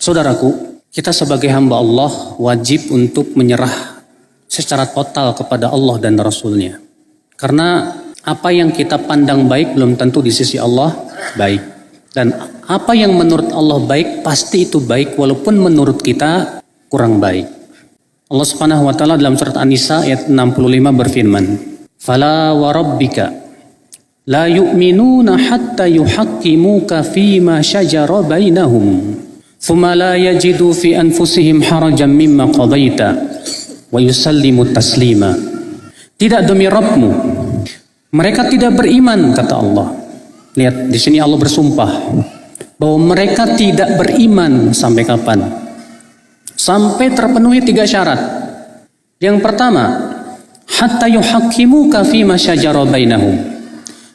Saudaraku, kita sebagai hamba Allah wajib untuk menyerah secara total kepada Allah dan Rasul-Nya. Karena apa yang kita pandang baik belum tentu di sisi Allah baik. Dan apa yang menurut Allah baik pasti itu baik walaupun menurut kita kurang baik. Allah Subhanahu wa taala dalam surat An-Nisa ayat 65 berfirman, "Fala wa rabbika la yu'minuna hatta yuhaqqimuka fima shajara bainahum, thumma la yajidu fi anfusihim harajan mimma qadaita wa yusallimu taslima." Tidak demi Rabbmu, mereka tidak beriman, kata Allah. Lihat, di sini Allah bersumpah bahwa mereka tidak beriman sampai kapan? Sampai terpenuhi 3 syarat. Yang pertama, hatta yuhaqqimuka fima syajara bainahum.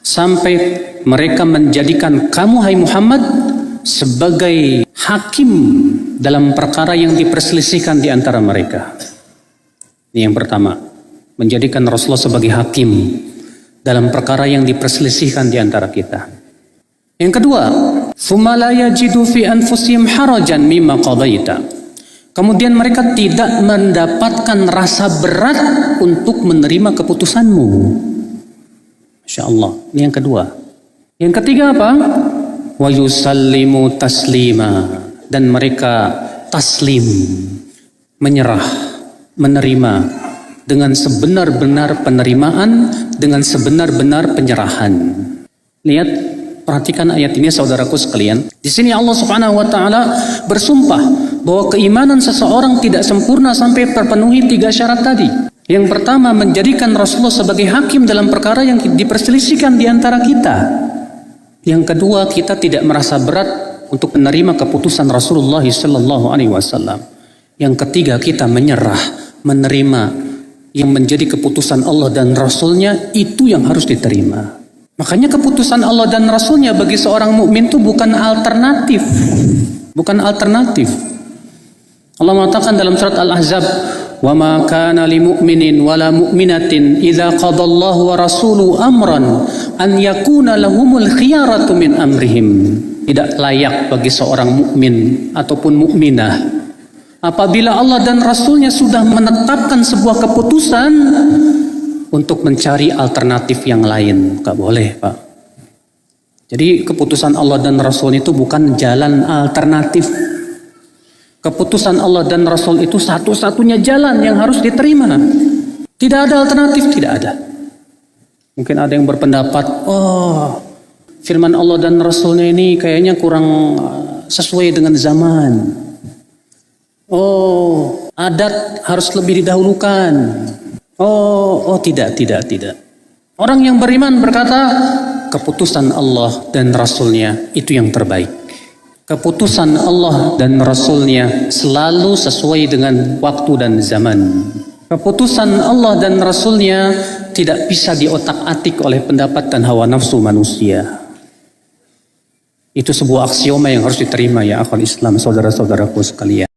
Sampai mereka menjadikan kamu, hai Muhammad, sebagai hakim dalam perkara yang diperselisihkan di antara mereka. Ini yang pertama, menjadikan Rasulullah sebagai hakim dalam perkara yang diperselisihkan di antara kita. Yang kedua, tsumma la yajidu fi anfusihim harajan mimma qadaita. Kemudian mereka tidak mendapatkan rasa berat untuk menerima keputusanmu. Masya Allah, ini yang kedua. Yang ketiga apa? Wa yusallimu taslima. Dan mereka taslim, menyerah, menerima dengan sebenar-benar penerimaan, dengan sebenar-benar penyerahan. Lihat, perhatikan ayat ini saudaraku sekalian. Di sini Allah Subhanahu wa taala bersumpah bahwa keimanan seseorang tidak sempurna sampai terpenuhi 3 syarat tadi. Yang pertama, menjadikan Rasulullah sebagai hakim dalam perkara yang diperselisihkan di antara kita. Yang kedua, kita tidak merasa berat untuk menerima keputusan Rasulullah sallallahu alaihi wasallam. Yang ketiga, kita menyerah, menerima yang menjadi keputusan Allah dan Rasul-Nya, itu yang harus diterima. Makanya keputusan Allah dan Rasul-Nya bagi seorang mukmin itu bukan alternatif. Bukan alternatif. Allah mengatakan dalam surat Al-Ahzab, "Wa ma kana lil mu'minin wala mu'minatin idza qadallahu wa rasuluhu amran an yakuna lahumul khiyaratu min amrihim." Tidak layak bagi seorang mukmin ataupun mukminah apabila Allah dan Rasul-Nya sudah menetapkan sebuah keputusan untuk mencari alternatif yang lain. Gak boleh, Pak. Jadi keputusan Allah dan Rasul itu bukan jalan alternatif. Keputusan Allah dan Rasul itu satu-satunya jalan yang harus diterima. Tidak ada alternatif, tidak ada. Mungkin ada yang berpendapat, oh, firman Allah dan Rasul-Nya ini kayaknya kurang sesuai dengan zaman. Oh, adat harus lebih didahulukan. Oh, tidak. Orang yang beriman berkata, keputusan Allah dan Rasul-Nya itu yang terbaik. Keputusan Allah dan Rasul-Nya selalu sesuai dengan waktu dan zaman. Keputusan Allah dan Rasul-Nya tidak bisa diotak-atik oleh pendapat dan hawa nafsu manusia. Itu sebuah aksioma yang harus diterima ya akhwal Islam, saudara-saudaraku sekalian.